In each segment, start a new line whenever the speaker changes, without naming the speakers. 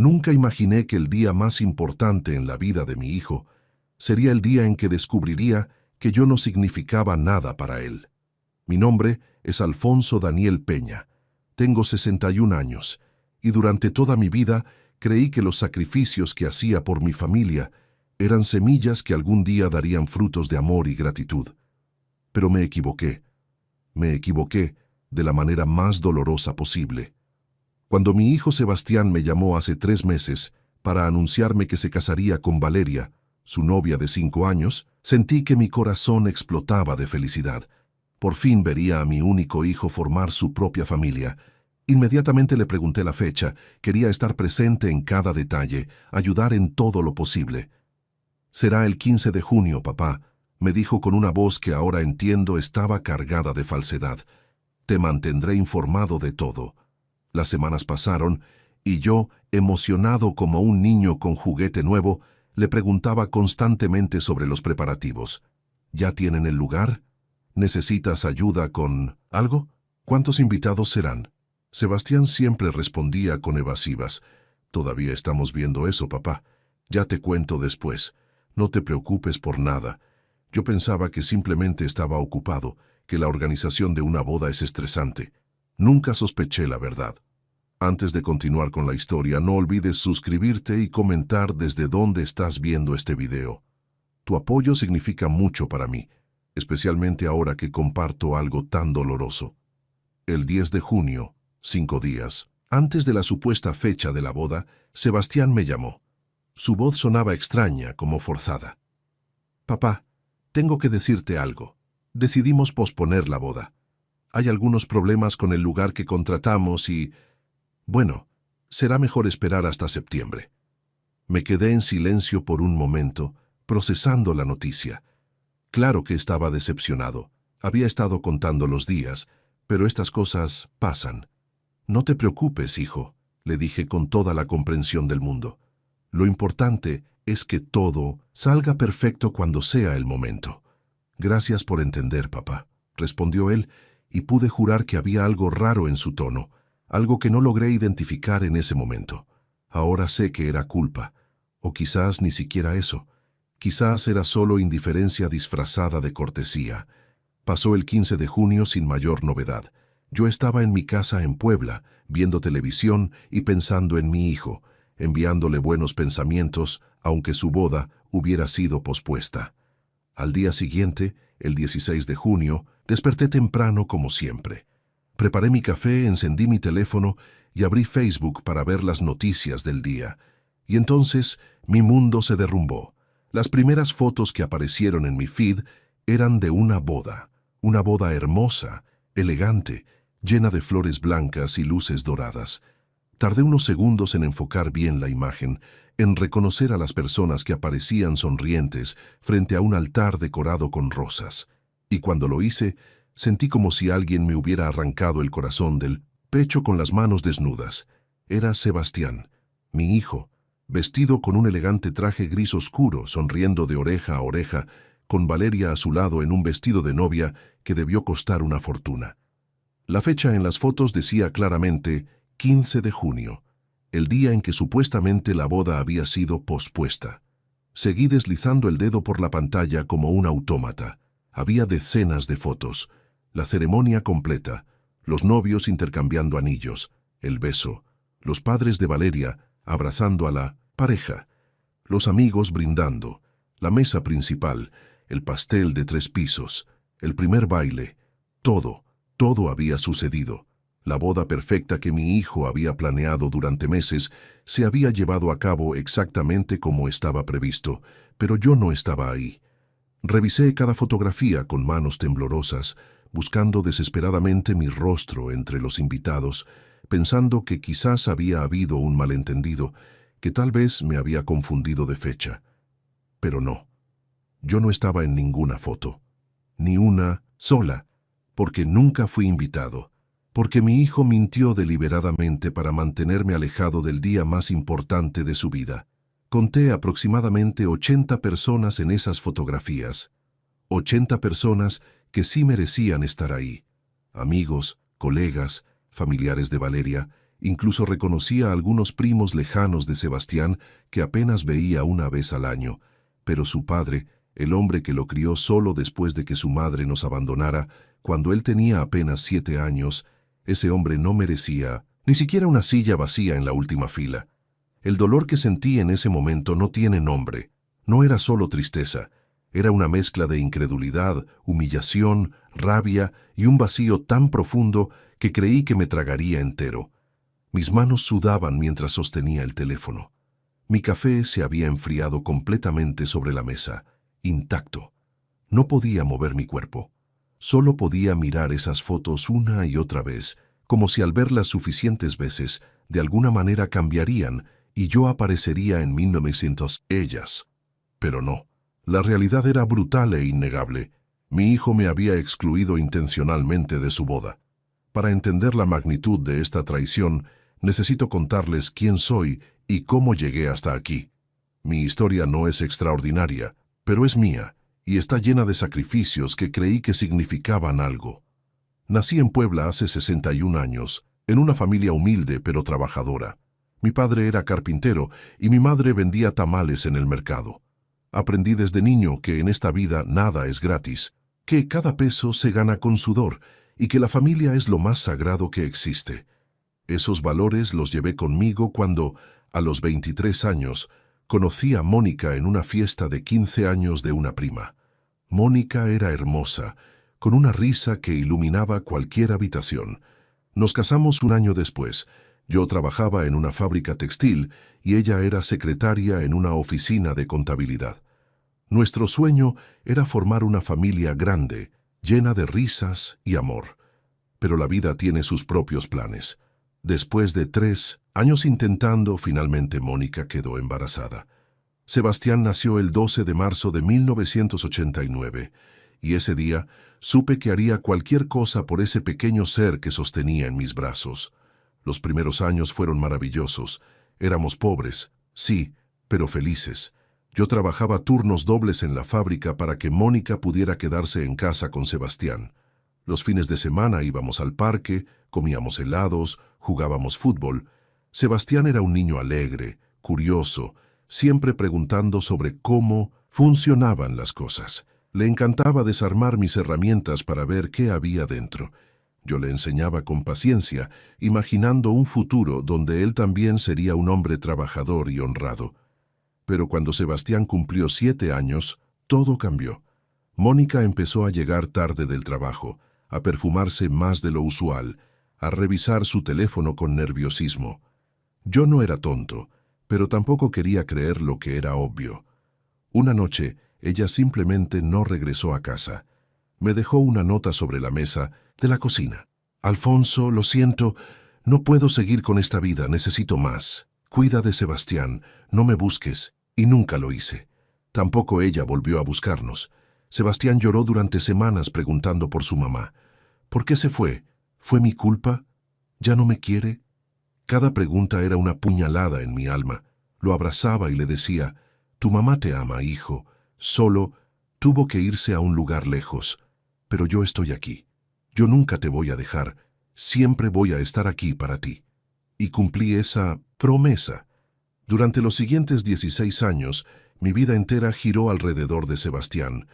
Nunca imaginé que el día más importante en la vida de mi hijo sería el día en que descubriría que yo no significaba nada para él. Mi nombre es Alfonso Daniel Peña. Tengo 61 años y durante toda mi vida creí que los sacrificios que hacía por mi familia eran semillas que algún día darían frutos de amor y gratitud. Pero me equivoqué. Me equivoqué de la manera más dolorosa posible. Cuando mi hijo Sebastián me llamó hace 3 meses para anunciarme que se casaría con Valeria, su novia de 5 años, sentí que mi corazón explotaba de felicidad. Por fin vería a mi único hijo formar su propia familia. Inmediatamente le pregunté la fecha, quería estar presente en cada detalle, ayudar en todo lo posible. «Será el 15 de junio, papá», me dijo con una voz que ahora entiendo estaba cargada de falsedad. «Te mantendré informado de todo». Las semanas pasaron y yo, emocionado como un niño con juguete nuevo, le preguntaba constantemente sobre los preparativos. «¿Ya tienen el lugar? ¿Necesitas ayuda con algo? ¿Cuántos invitados serán?» Sebastián siempre respondía con evasivas. «Todavía estamos viendo eso, papá. Ya te cuento después. No te preocupes por nada». Yo pensaba que simplemente estaba ocupado, que la organización de una boda es estresante. Nunca sospeché la verdad. Antes de continuar con la historia, no olvides suscribirte y comentar desde dónde estás viendo este video. Tu apoyo significa mucho para mí, especialmente ahora que comparto algo tan doloroso. El 10 de junio, 5 días antes de la supuesta fecha de la boda, Sebastián me llamó. Su voz sonaba extraña, como forzada. «Papá, tengo que decirte algo. Decidimos posponer la boda. Hay algunos problemas con el lugar que contratamos y... bueno, será mejor esperar hasta septiembre». Me quedé en silencio por un momento, procesando la noticia. Claro que estaba decepcionado. Había estado contando los días, pero estas cosas pasan. «No te preocupes, hijo», le dije con toda la comprensión del mundo. «Lo importante es que todo salga perfecto cuando sea el momento». «Gracias por entender, papá», respondió él, y pude jurar que había algo raro en su tono, algo que no logré identificar en ese momento. Ahora sé que era culpa, o quizás ni siquiera eso. Quizás era solo indiferencia disfrazada de cortesía. Pasó el 15 de junio sin mayor novedad. Yo estaba en mi casa en Puebla, viendo televisión y pensando en mi hijo, enviándole buenos pensamientos, aunque su boda hubiera sido pospuesta. Al día siguiente, el 16 de junio, desperté temprano como siempre. Preparé mi café, encendí mi teléfono y abrí Facebook para ver las noticias del día. Y entonces mi mundo se derrumbó. Las primeras fotos que aparecieron en mi feed eran de una boda hermosa, elegante, llena de flores blancas y luces doradas. Tardé unos segundos en enfocar bien la imagen, en reconocer a las personas que aparecían sonrientes frente a un altar decorado con rosas. Y cuando lo hice, sentí como si alguien me hubiera arrancado el corazón del pecho con las manos desnudas. Era Sebastián, mi hijo, vestido con un elegante traje gris oscuro, sonriendo de oreja a oreja, con Valeria a su lado en un vestido de novia que debió costar una fortuna. La fecha en las fotos decía claramente 15 de junio, el día en que supuestamente la boda había sido pospuesta. Seguí deslizando el dedo por la pantalla como un autómata. Había decenas de fotos, la ceremonia completa, los novios intercambiando anillos, el beso, los padres de Valeria abrazando a la pareja, los amigos brindando, la mesa principal, el pastel de 3 pisos, el primer baile, todo había sucedido. La boda perfecta que mi hijo había planeado durante meses se había llevado a cabo exactamente como estaba previsto, pero yo no estaba ahí. Revisé cada fotografía con manos temblorosas, buscando desesperadamente mi rostro entre los invitados, pensando que quizás había habido un malentendido, que tal vez me había confundido de fecha. Pero no. Yo no estaba en ninguna foto, ni una sola, porque nunca fui invitado, porque mi hijo mintió deliberadamente para mantenerme alejado del día más importante de su vida. Conté aproximadamente 80 personas en esas fotografías, 80 personas que sí merecían estar ahí, amigos, colegas, familiares de Valeria Incluso reconocía a algunos primos lejanos de Sebastián que apenas veía una vez al año, pero su padre, el hombre que lo crió solo después de que su madre nos abandonara, cuando él tenía apenas 7 años, ese hombre no merecía ni siquiera una silla vacía en la última fila. El dolor que sentí en ese momento no tiene nombre. No era solo tristeza, era una mezcla de incredulidad, humillación, rabia y un vacío tan profundo que creí que me tragaría entero. Mis manos sudaban mientras sostenía el teléfono. Mi café se había enfriado completamente sobre la mesa, intacto. No podía mover mi cuerpo. Solo podía mirar esas fotos una y otra vez, como si al verlas suficientes veces, de alguna manera cambiarían y yo aparecería en 1900 ellas. Pero no. La realidad era brutal e innegable. Mi hijo me había excluido intencionalmente de su boda. Para entender la magnitud de esta traición, necesito contarles quién soy y cómo llegué hasta aquí. Mi historia no es extraordinaria, pero es mía, y está llena de sacrificios que creí que significaban algo. Nací en Puebla hace 61 años, en una familia humilde pero trabajadora. Mi padre era carpintero y mi madre vendía tamales en el mercado. Aprendí desde niño que en esta vida nada es gratis, que cada peso se gana con sudor y que la familia es lo más sagrado que existe. Esos valores los llevé conmigo cuando, a los 23 años, conocí a Mónica en una fiesta de 15 años de una prima. Mónica era hermosa, con una risa que iluminaba cualquier habitación. Nos casamos un año después. Yo trabajaba en una fábrica textil y ella era secretaria en una oficina de contabilidad. Nuestro sueño era formar una familia grande, llena de risas y amor. Pero la vida tiene sus propios planes. Después de 3 años intentando, finalmente Mónica quedó embarazada. Sebastián nació el 12 de marzo de 1989, y ese día supe que haría cualquier cosa por ese pequeño ser que sostenía en mis brazos. Los primeros años fueron maravillosos. Éramos pobres, sí, pero felices. Yo trabajaba turnos dobles en la fábrica para que Mónica pudiera quedarse en casa con Sebastián. Los fines de semana íbamos al parque, comíamos helados, jugábamos fútbol. Sebastián era un niño alegre, curioso, siempre preguntando sobre cómo funcionaban las cosas. Le encantaba desarmar mis herramientas para ver qué había dentro. Yo le enseñaba con paciencia, imaginando un futuro donde él también sería un hombre trabajador y honrado. Pero cuando Sebastián cumplió 7 años, todo cambió. Mónica empezó a llegar tarde del trabajo, a perfumarse más de lo usual, a revisar su teléfono con nerviosismo. Yo no era tonto, pero tampoco quería creer lo que era obvio. Una noche, ella simplemente no regresó a casa. Me dejó una nota sobre la mesa de la cocina. Alfonso, lo siento, no puedo seguir con esta vida, necesito más. Cuida de Sebastián, no me busques, y nunca lo hice. Tampoco ella volvió a buscarnos. Sebastián lloró durante semanas preguntando por su mamá. ¿Por qué se fue? ¿Fue mi culpa? ¿Ya no me quiere? Cada pregunta era una puñalada en mi alma. Lo abrazaba y le decía, tu mamá te ama, hijo. Solo tuvo que irse a un lugar lejos. Pero yo estoy aquí. Yo nunca te voy a dejar. Siempre voy a estar aquí para ti. Y cumplí esa promesa. Durante los siguientes 16 años, mi vida entera giró alrededor de Sebastián.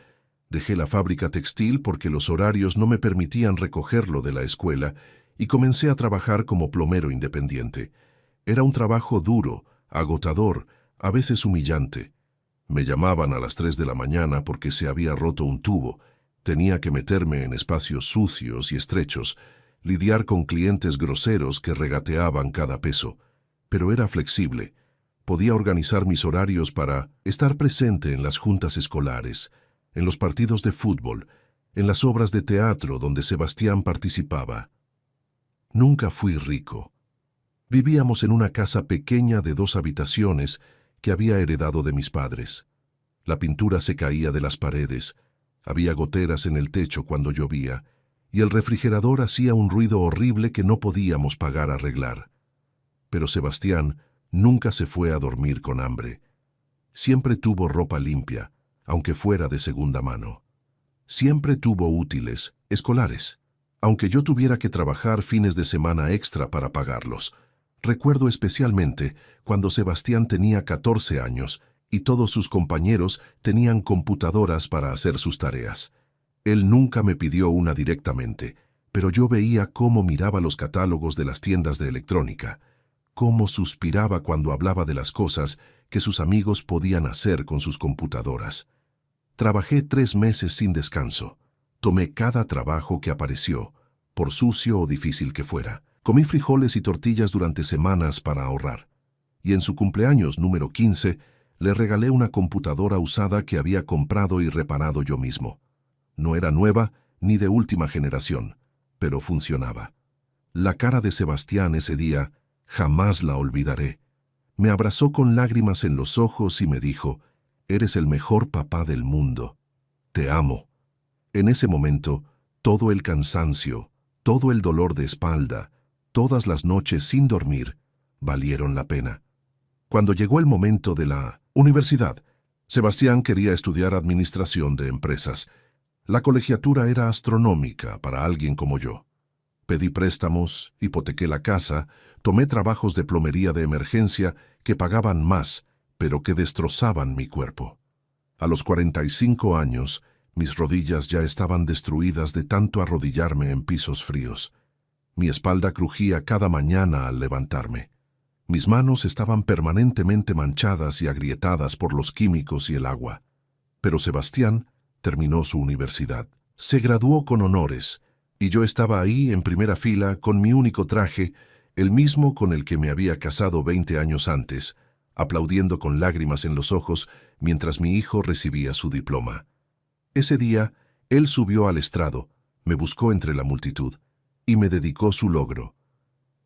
Dejé la fábrica textil porque los horarios no me permitían recogerlo de la escuela y comencé a trabajar como plomero independiente. Era un trabajo duro, agotador, a veces humillante. Me llamaban a las 3 de la mañana porque se había roto un tubo. Tenía que meterme en espacios sucios y estrechos, lidiar con clientes groseros que regateaban cada peso. Pero era flexible. Podía organizar mis horarios para estar presente en las juntas escolares, en los partidos de fútbol, en las obras de teatro donde Sebastián participaba. Nunca fui rico. Vivíamos en una casa pequeña de 2 habitaciones que había heredado de mis padres. La pintura se caía de las paredes, había goteras en el techo cuando llovía, y el refrigerador hacía un ruido horrible que no podíamos pagar arreglar. Pero Sebastián nunca se fue a dormir con hambre. Siempre tuvo ropa limpia, aunque fuera de segunda mano. Siempre tuvo útiles, escolares, aunque yo tuviera que trabajar fines de semana extra para pagarlos. Recuerdo especialmente cuando Sebastián tenía 14 años y todos sus compañeros tenían computadoras para hacer sus tareas. Él nunca me pidió una directamente, pero yo veía cómo miraba los catálogos de las tiendas de electrónica, cómo suspiraba cuando hablaba de las cosas que sus amigos podían hacer con sus computadoras. Trabajé 3 meses sin descanso. Tomé cada trabajo que apareció, por sucio o difícil que fuera. Comí frijoles y tortillas durante semanas para ahorrar. Y en su cumpleaños número 15, le regalé una computadora usada que había comprado y reparado yo mismo. No era nueva ni de última generación, pero funcionaba. La cara de Sebastián ese día jamás la olvidaré. Me abrazó con lágrimas en los ojos y me dijo: «Eres el mejor papá del mundo. Te amo». En ese momento, todo el cansancio, todo el dolor de espalda, todas las noches sin dormir, valieron la pena. Cuando llegó el momento de la universidad, Sebastián quería estudiar administración de empresas. La colegiatura era astronómica para alguien como yo. Pedí préstamos, hipotequé la casa, tomé trabajos de plomería de emergencia que pagaban más, pero que destrozaban mi cuerpo. A los 45 años, mis rodillas ya estaban destruidas de tanto arrodillarme en pisos fríos. Mi espalda crujía cada mañana al levantarme. Mis manos estaban permanentemente manchadas y agrietadas por los químicos y el agua. Pero Sebastián terminó su universidad. Se graduó con honores, y yo estaba ahí en primera fila con mi único traje, el mismo con el que me había casado 20 años antes, aplaudiendo con lágrimas en los ojos mientras mi hijo recibía su diploma. Ese día, él subió al estrado, me buscó entre la multitud y me dedicó su logro.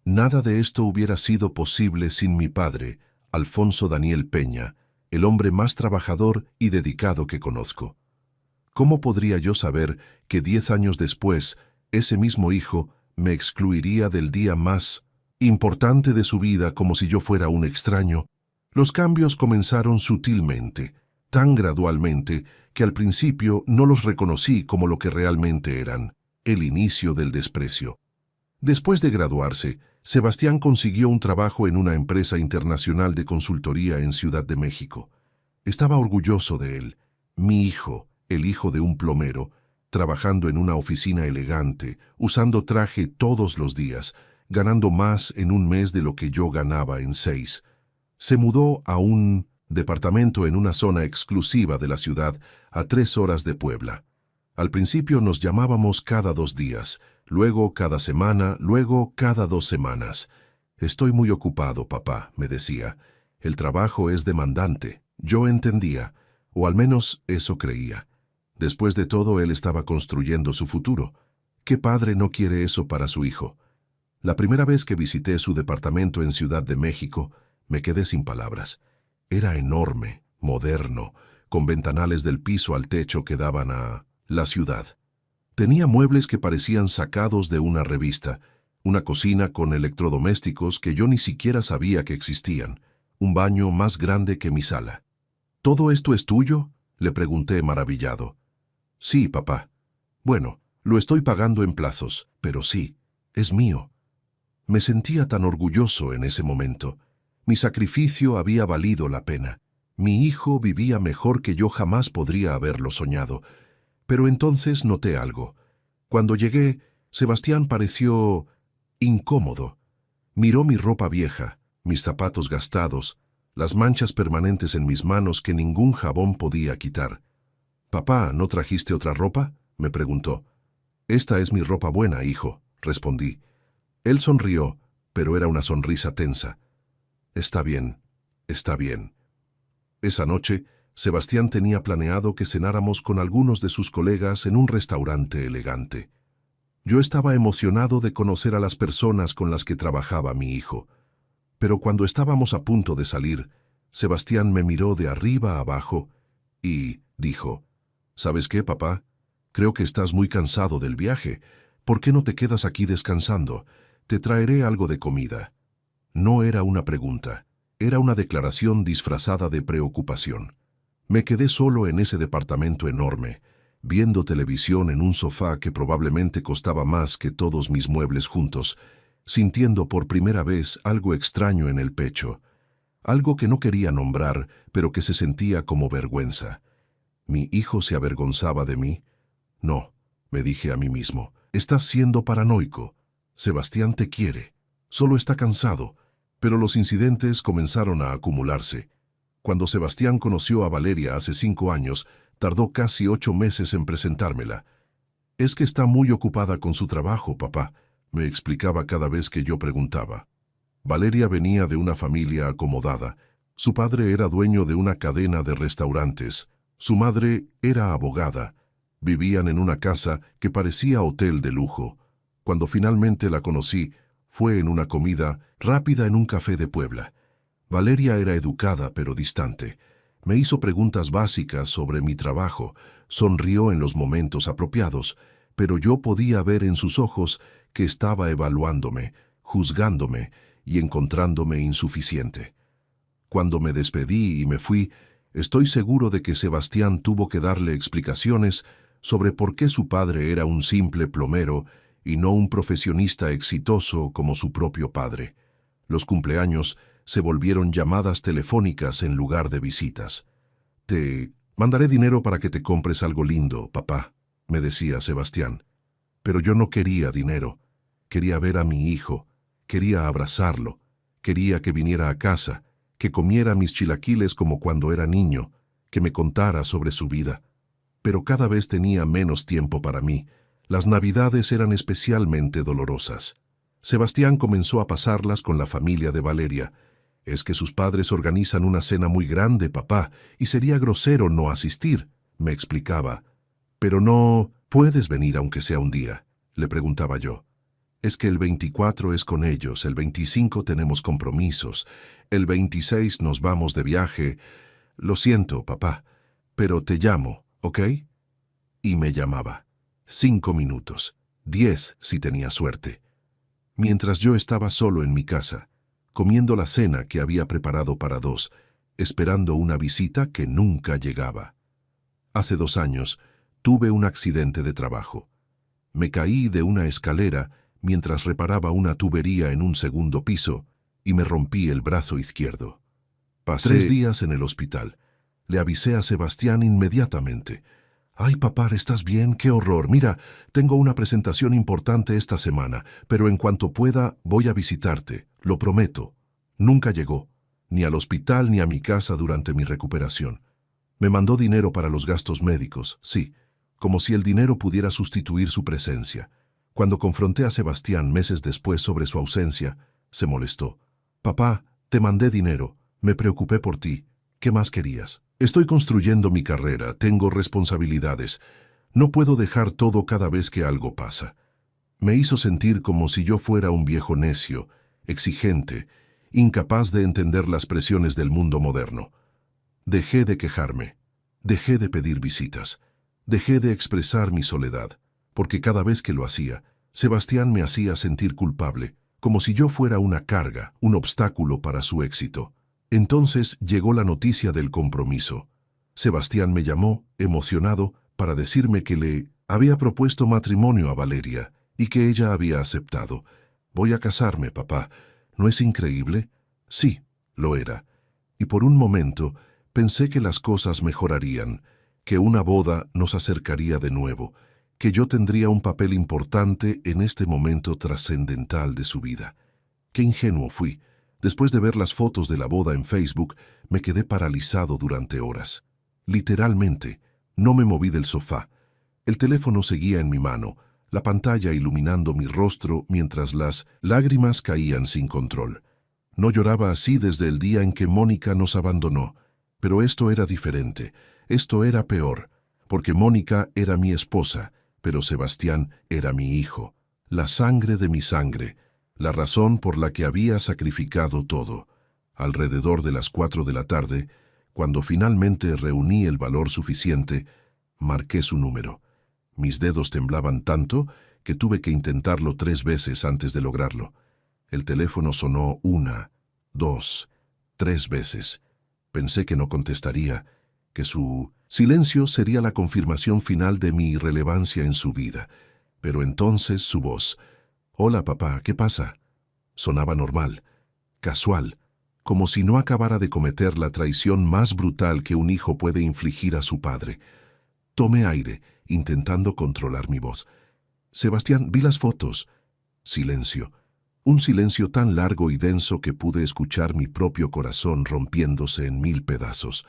Nada de esto hubiera sido posible sin mi padre, Alfonso Daniel Peña, el hombre más trabajador y dedicado que conozco. ¿Cómo podría yo saber que 10 años después, ese mismo hijo me excluiría del día más importante de su vida como si yo fuera un extraño? Los cambios comenzaron sutilmente, tan gradualmente, que al principio no los reconocí como lo que realmente eran, el inicio del desprecio. Después de graduarse, Sebastián consiguió un trabajo en una empresa internacional de consultoría en Ciudad de México. Estaba orgulloso de él, mi hijo, el hijo de un plomero, trabajando en una oficina elegante, usando traje todos los días, ganando más en un mes de lo que yo ganaba en 6. Se mudó a un departamento en una zona exclusiva de la ciudad, a 3 horas de Puebla. Al principio nos llamábamos cada 2 días, luego cada semana, luego cada 2 semanas. «Estoy muy ocupado, papá», me decía. «El trabajo es demandante». Yo entendía, o al menos eso creía. Después de todo, él estaba construyendo su futuro. ¿Qué padre no quiere eso para su hijo? La primera vez que visité su departamento en Ciudad de México, me quedé sin palabras. Era enorme, moderno, con ventanales del piso al techo que daban a la ciudad. Tenía muebles que parecían sacados de una revista, una cocina con electrodomésticos que yo ni siquiera sabía que existían, un baño más grande que mi sala. «¿Todo esto es tuyo?», le pregunté maravillado. «Sí, papá». «Bueno, lo estoy pagando en plazos, pero sí, es mío». Me sentía tan orgulloso en ese momento. Mi sacrificio había valido la pena. Mi hijo vivía mejor que yo jamás podría haberlo soñado. Pero entonces noté algo. Cuando llegué, Sebastián pareció incómodo. Miró mi ropa vieja, mis zapatos gastados, las manchas permanentes en mis manos que ningún jabón podía quitar. «Papá, ¿no trajiste otra ropa?», me preguntó. «Esta es mi ropa buena, hijo», respondí. Él sonrió, pero era una sonrisa tensa. «Está bien, está bien». Esa noche, Sebastián tenía planeado que cenáramos con algunos de sus colegas en un restaurante elegante. Yo estaba emocionado de conocer a las personas con las que trabajaba mi hijo. Pero cuando estábamos a punto de salir, Sebastián me miró de arriba a abajo y dijo: «¿Sabes qué, papá? Creo que estás muy cansado del viaje. ¿Por qué no te quedas aquí descansando? Te traeré algo de comida». No era una pregunta, era una declaración disfrazada de preocupación. Me quedé solo en ese departamento enorme, viendo televisión en un sofá que probablemente costaba más que todos mis muebles juntos. sintiendo por primera vez algo extraño en el pecho, algo que no quería nombrar, pero que se sentía como vergüenza. ¿Mi hijo se avergonzaba de mí? No, me dije a mí mismo, estás siendo paranoico. Sebastián te quiere, solo está cansado. Pero los incidentes comenzaron a acumularse. Cuando Sebastián conoció a Valeria hace 5 años, tardó casi 8 meses en presentármela. Es que está muy ocupada con su trabajo, papá, me explicaba cada vez que yo preguntaba. Valeria venía de una familia acomodada. Su padre era dueño de una cadena de restaurantes. Su madre era abogada. Vivían en una casa que parecía hotel de lujo. Cuando finalmente la conocí, fue en una comida rápida en un café de Puebla. Valeria era educada pero distante. Me hizo preguntas básicas sobre mi trabajo, sonrió en los momentos apropiados, pero yo podía ver en sus ojos que estaba evaluándome, juzgándome y encontrándome insuficiente. Cuando me despedí y me fui, estoy seguro de que Sebastián tuvo que darle explicaciones sobre por qué su padre era un simple plomero y no un profesionista exitoso como su propio padre. Los cumpleaños se volvieron llamadas telefónicas en lugar de visitas. Te mandaré dinero para que te compres algo lindo, papá, me decía Sebastián. Pero yo no quería dinero. Quería ver a mi hijo, quería abrazarlo, quería que viniera a casa, que comiera mis chilaquiles como cuando era niño, que me contara sobre su vida. Pero cada vez tenía menos tiempo para mí. Las Navidades eran especialmente dolorosas. Sebastián comenzó a pasarlas con la familia de Valeria. Es que sus padres organizan una cena muy grande, papá, y sería grosero no asistir, me explicaba. Pero no puedes venir aunque sea un día, le preguntaba yo. Es que el 24 es con ellos, el 25 tenemos compromisos, el 26 nos vamos de viaje. Lo siento, papá, pero te llamo, ¿ok? Y me llamaba. 5 minutos, 10 si tenía suerte. Mientras yo estaba solo en mi casa, comiendo la cena que había preparado para 2, esperando una visita que nunca llegaba. Hace 2 años, tuve un accidente de trabajo. Me caí de una escalera mientras reparaba una tubería en un segundo piso y me rompí el brazo izquierdo. Pasé 3 días en el hospital. Le avisé a Sebastián inmediatamente. «Ay, papá, ¿estás bien? ¡Qué horror! Mira, tengo una presentación importante esta semana, pero en cuanto pueda voy a visitarte, lo prometo». Nunca llegó, ni al hospital ni a mi casa durante mi recuperación. Me mandó dinero para los gastos médicos, sí, como si el dinero pudiera sustituir su presencia. Cuando confronté a Sebastián meses después sobre su ausencia, se molestó. «Papá, te mandé dinero, me preocupé por ti. ¿Qué más querías? Estoy construyendo mi carrera, tengo responsabilidades. No puedo dejar todo cada vez que algo pasa». Me hizo sentir como si yo fuera un viejo necio, exigente, incapaz de entender las presiones del mundo moderno. Dejé de quejarme, dejé de pedir visitas, dejé de expresar mi soledad, porque cada vez que lo hacía, Sebastián me hacía sentir culpable, como si yo fuera una carga, un obstáculo para su éxito. Entonces llegó la noticia del compromiso. Sebastián me llamó, emocionado, para decirme que le había propuesto matrimonio a Valeria y que ella había aceptado. «Voy a casarme, papá. ¿No es increíble?» Sí, lo era. Y por un momento pensé que las cosas mejorarían, que una boda nos acercaría de nuevo, que yo tendría un papel importante en este momento trascendental de su vida. Qué ingenuo fui. Después de ver las fotos de la boda en Facebook, me quedé paralizado durante horas. Literalmente, no me moví del sofá. El teléfono seguía en mi mano, la pantalla iluminando mi rostro mientras las lágrimas caían sin control. No lloraba así desde el día en que Mónica nos abandonó, pero esto era diferente, esto era peor, porque Mónica era mi esposa, pero Sebastián era mi hijo, la sangre de mi sangre, la razón por la que había sacrificado todo. Alrededor de las 4 de la tarde, cuando finalmente reuní el valor suficiente, marqué su número. Mis dedos temblaban tanto que tuve que intentarlo 3 veces antes de lograrlo. El teléfono sonó 1, 2, 3 veces. Pensé que no contestaría, que su silencio sería la confirmación final de mi irrelevancia en su vida. Pero entonces su voz. «Hola, papá, ¿qué pasa?» Sonaba normal, casual, como si no acabara de cometer la traición más brutal que un hijo puede infligir a su padre. Tomé aire, intentando controlar mi voz. Sebastián, vi las fotos. Silencio. Un silencio tan largo y denso que pude escuchar mi propio corazón rompiéndose en 1000 pedazos.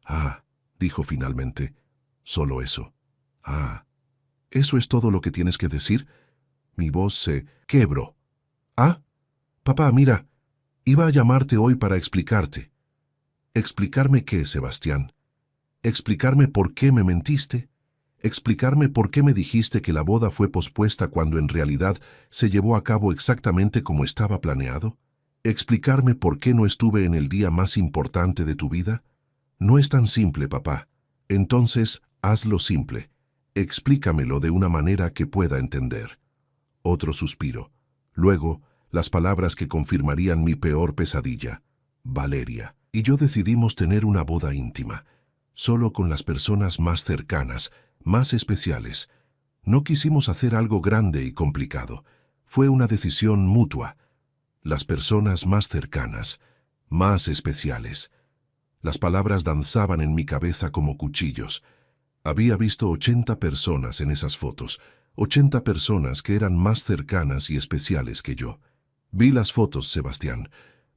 Ah, dijo finalmente, solo eso. Ah, ¿eso es todo lo que tienes que decir? Mi voz se quebró. Ah, papá, mira, iba a llamarte hoy para explicarte. ¿Explicarme qué, Sebastián? ¿Explicarme por qué me mentiste? ¿Explicarme por qué me dijiste que la boda fue pospuesta cuando en realidad se llevó a cabo exactamente como estaba planeado? ¿Explicarme por qué no estuve en el día más importante de tu vida? No es tan simple, papá. Entonces, hazlo simple. Explícamelo de una manera que pueda entender. Otro suspiro. Luego, las palabras que confirmarían mi peor pesadilla. Valeria y yo decidimos tener una boda íntima, solo con las personas más cercanas, más especiales. No quisimos hacer algo grande y complicado. Fue una decisión mutua. Las personas más cercanas, más especiales. Las palabras danzaban en mi cabeza como cuchillos. Había visto 80 personas en esas fotos, 80 personas que eran más cercanas y especiales que yo. Vi las fotos, Sebastián.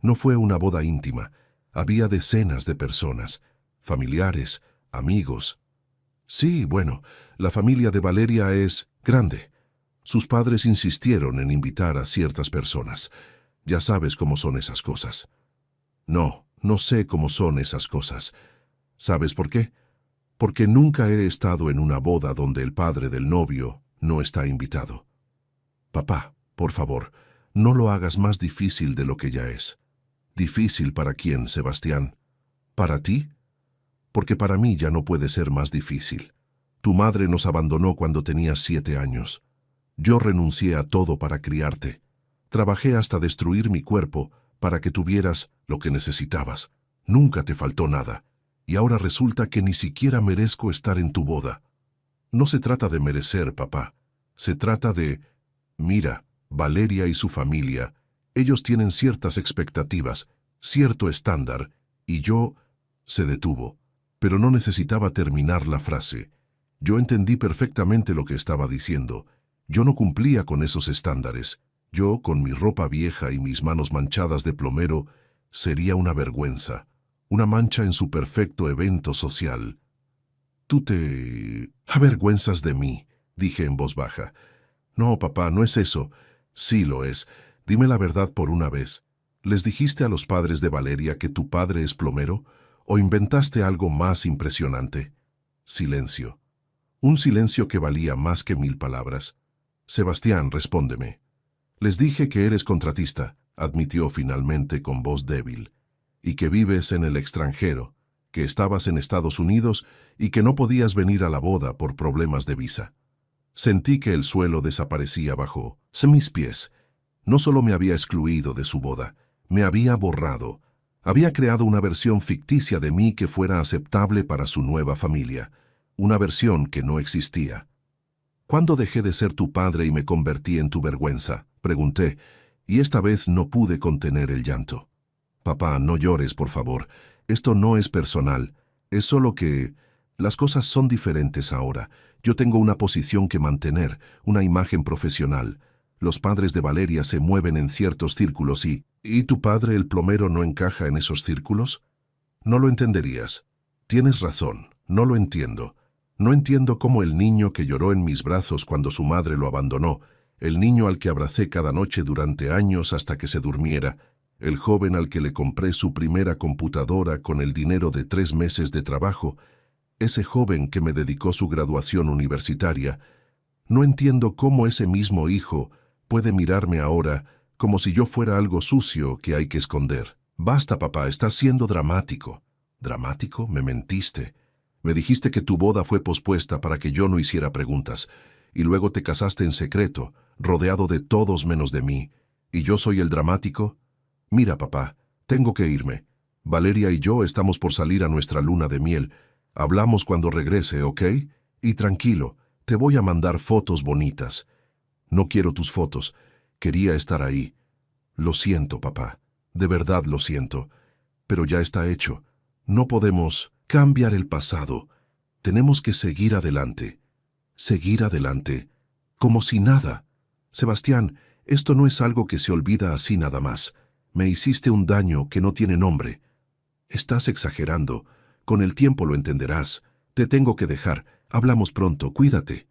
No fue una boda íntima. Había decenas de personas, familiares, amigos. Sí, bueno, la familia de Valeria es grande. Sus padres insistieron en invitar a ciertas personas. Ya sabes cómo son esas cosas. No sé cómo son esas cosas. ¿Sabes por qué? Porque nunca he estado en una boda donde el padre del novio no está invitado. Papá, por favor, no lo hagas más difícil de lo que ya es. ¿Difícil para quién, Sebastián? ¿Para ti? Porque para mí ya no puede ser más difícil. Tu madre nos abandonó cuando tenías 7 años. Yo renuncié a todo para criarte. Trabajé hasta destruir mi cuerpo para que tuvieras lo que necesitabas. Nunca te faltó nada. Y ahora resulta que ni siquiera merezco estar en tu boda. No se trata de merecer, papá. Se trata de... Mira, Valeria y su familia, ellos tienen ciertas expectativas, cierto estándar, y yo... Se detuvo, pero no necesitaba terminar la frase. Yo entendí perfectamente lo que estaba diciendo. Yo no cumplía con esos estándares. Yo, con mi ropa vieja y mis manos manchadas de plomero, sería una vergüenza, una mancha en su perfecto evento social. Tú te avergüenzas de mí, dije en voz baja. No, papá, no es eso. Sí lo es. Dime la verdad por una vez. ¿Les dijiste a los padres de Valeria que tu padre es plomero? ¿O inventaste algo más impresionante? Silencio. Un silencio que valía más que 1000 palabras. Sebastián, respóndeme. Les dije que eres contratista, admitió finalmente con voz débil, y que vives en el extranjero, que estabas en Estados Unidos y que no podías venir a la boda por problemas de visa. Sentí que el suelo desaparecía bajo mis pies. No solo me había excluido de su boda, me había borrado. Había creado una versión ficticia de mí que fuera aceptable para su nueva familia, una versión que no existía. ¿Cuándo dejé de ser tu padre y me convertí en tu vergüenza?, pregunté, y esta vez no pude contener el llanto. Papá, no llores, por favor. Esto no es personal. Es solo que las cosas son diferentes ahora. Yo tengo una posición que mantener, una imagen profesional. Los padres de Valeria se mueven en ciertos círculos ¿Y tu padre, el plomero, no encaja en esos círculos? No lo entenderías. Tienes razón, no lo entiendo. No entiendo cómo el niño que lloró en mis brazos cuando su madre lo abandonó, el niño al que abracé cada noche durante años hasta que se durmiera, el joven al que le compré su primera computadora con el dinero de 3 meses de trabajo, ese joven que me dedicó su graduación universitaria, no entiendo cómo ese mismo hijo puede mirarme ahora como si yo fuera algo sucio que hay que esconder. Basta, papá, estás siendo dramático. ¿Dramático? Me mentiste. Me dijiste que tu boda fue pospuesta para que yo no hiciera preguntas, y luego te casaste en secreto, rodeado de todos menos de mí. ¿Y yo soy el dramático? Mira, papá, tengo que irme. Valeria y yo estamos por salir a nuestra luna de miel. Hablamos cuando regrese, ¿ok? Y tranquilo, te voy a mandar fotos bonitas. No quiero tus fotos. Quería estar ahí. Lo siento, papá. De verdad lo siento. Pero ya está hecho. No podemos cambiar el pasado. Tenemos que seguir adelante. Seguir adelante. Como si nada. Sebastián, esto no es algo que se olvida así nada más. Me hiciste un daño que no tiene nombre. Estás exagerando. Con el tiempo lo entenderás. Te tengo que dejar. Hablamos pronto. Cuídate.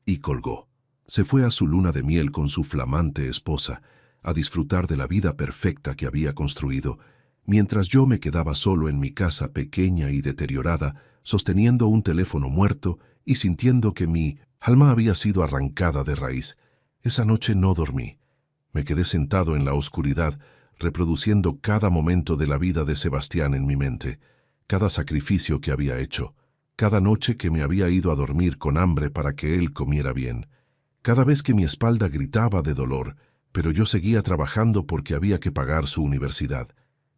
Y colgó. Se fue a su luna de miel con su flamante esposa, a disfrutar de la vida perfecta que había construido, mientras yo me quedaba solo en mi casa pequeña y deteriorada, sosteniendo un teléfono muerto y sintiendo que mi alma había sido arrancada de raíz. Esa noche no dormí. Me quedé sentado en la oscuridad, reproduciendo cada momento de la vida de Sebastián en mi mente, cada sacrificio que había hecho, cada noche que me había ido a dormir con hambre para que él comiera bien, cada vez que mi espalda gritaba de dolor, pero yo seguía trabajando porque había que pagar su universidad,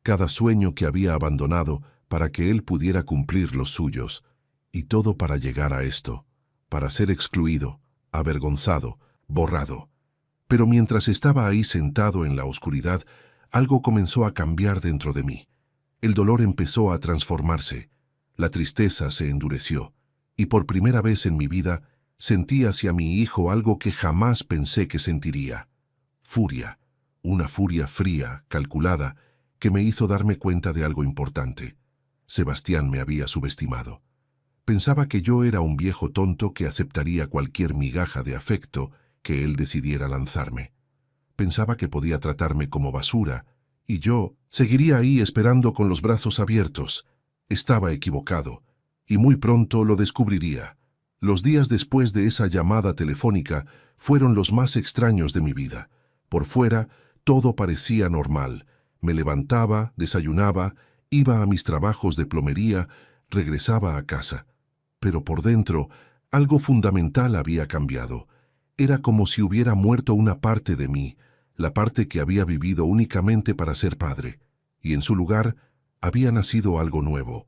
cada sueño que había abandonado para que él pudiera cumplir los suyos, y todo para llegar a esto, para ser excluido, avergonzado, borrado. Pero mientras estaba ahí sentado en la oscuridad, algo comenzó a cambiar dentro de mí. El dolor empezó a transformarse, la tristeza se endureció, y por primera vez en mi vida sentí hacia mi hijo algo que jamás pensé que sentiría. Furia, una furia fría, calculada, que me hizo darme cuenta de algo importante. Sebastián me había subestimado. Pensaba que yo era un viejo tonto que aceptaría cualquier migaja de afecto que él decidiera lanzarme. Pensaba que podía tratarme como basura, y yo seguiría ahí esperando con los brazos abiertos. Estaba equivocado, y muy pronto lo descubriría. Los días después de esa llamada telefónica fueron los más extraños de mi vida. Por fuera, todo parecía normal. Me levantaba, desayunaba, iba a mis trabajos de plomería, regresaba a casa. Pero por dentro, algo fundamental había cambiado. Era como si hubiera muerto una parte de mí, la parte que había vivido únicamente para ser padre, y en su lugar había nacido algo nuevo,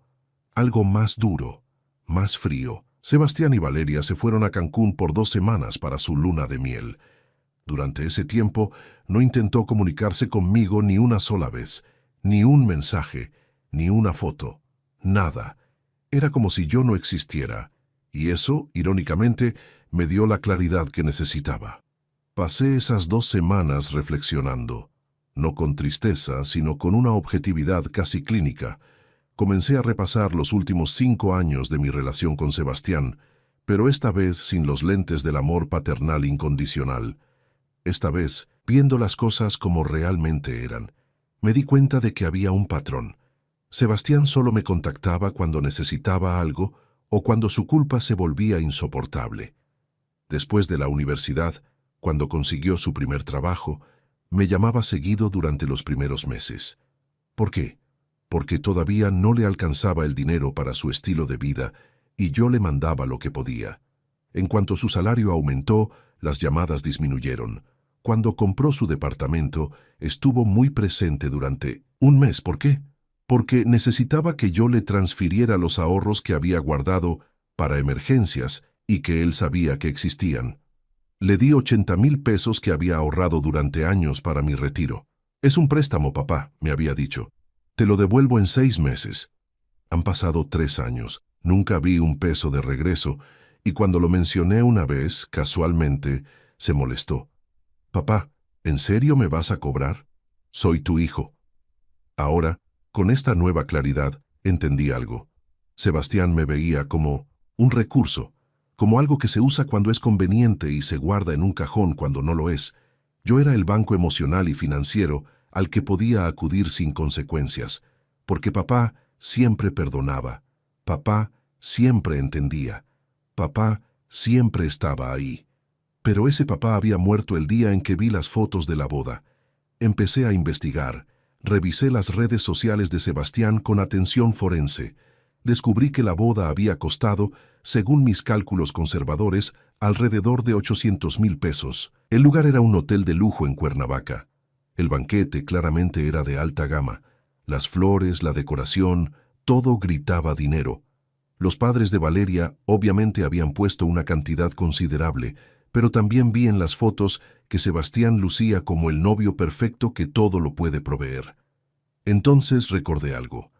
algo más duro, más frío. Sebastián y Valeria se fueron a Cancún por 2 semanas para su luna de miel. Durante ese tiempo no intentó comunicarse conmigo ni una sola vez, ni un mensaje, ni una foto, nada. Era como si yo no existiera, y eso, irónicamente, me dio la claridad que necesitaba. Pasé esas 2 semanas reflexionando, no con tristeza, sino con una objetividad casi clínica. Comencé a repasar los últimos 5 años de mi relación con Sebastián, pero esta vez sin los lentes del amor paternal incondicional. Esta vez, viendo las cosas como realmente eran, me di cuenta de que había un patrón. Sebastián solo me contactaba cuando necesitaba algo o cuando su culpa se volvía insoportable. Después de la universidad, cuando consiguió su primer trabajo, me llamaba seguido durante los primeros meses. ¿Por qué? Porque todavía no le alcanzaba el dinero para su estilo de vida y yo le mandaba lo que podía. En cuanto su salario aumentó, las llamadas disminuyeron. Cuando compró su departamento, estuvo muy presente durante 1 mes. ¿Por qué? Porque necesitaba que yo le transfiriera los ahorros que había guardado para emergencias y que él sabía que existían. Le di 80,000 pesos que había ahorrado durante años para mi retiro. Es un préstamo, papá, me había dicho. Te lo devuelvo en 6 meses. Han pasado 3 años. Nunca vi un peso de regreso, y cuando lo mencioné una vez, casualmente, se molestó. Papá, ¿en serio me vas a cobrar? Soy tu hijo. Ahora, con esta nueva claridad, entendí algo. Sebastián me veía como un recurso, como algo que se usa cuando es conveniente y se guarda en un cajón cuando no lo es. Yo era el banco emocional y financiero al que podía acudir sin consecuencias, porque papá siempre perdonaba, papá siempre entendía, papá siempre estaba ahí. Pero ese papá había muerto el día en que vi las fotos de la boda. Empecé a investigar, revisé las redes sociales de Sebastián con atención forense. Descubrí que la boda había costado, según mis cálculos conservadores, alrededor de 800,000 pesos. El lugar era un hotel de lujo en Cuernavaca. El banquete claramente era de alta gama. Las flores, la decoración, todo gritaba dinero. Los padres de Valeria obviamente habían puesto una cantidad considerable, pero también vi en las fotos que Sebastián lucía como el novio perfecto que todo lo puede proveer. Entonces recordé algo.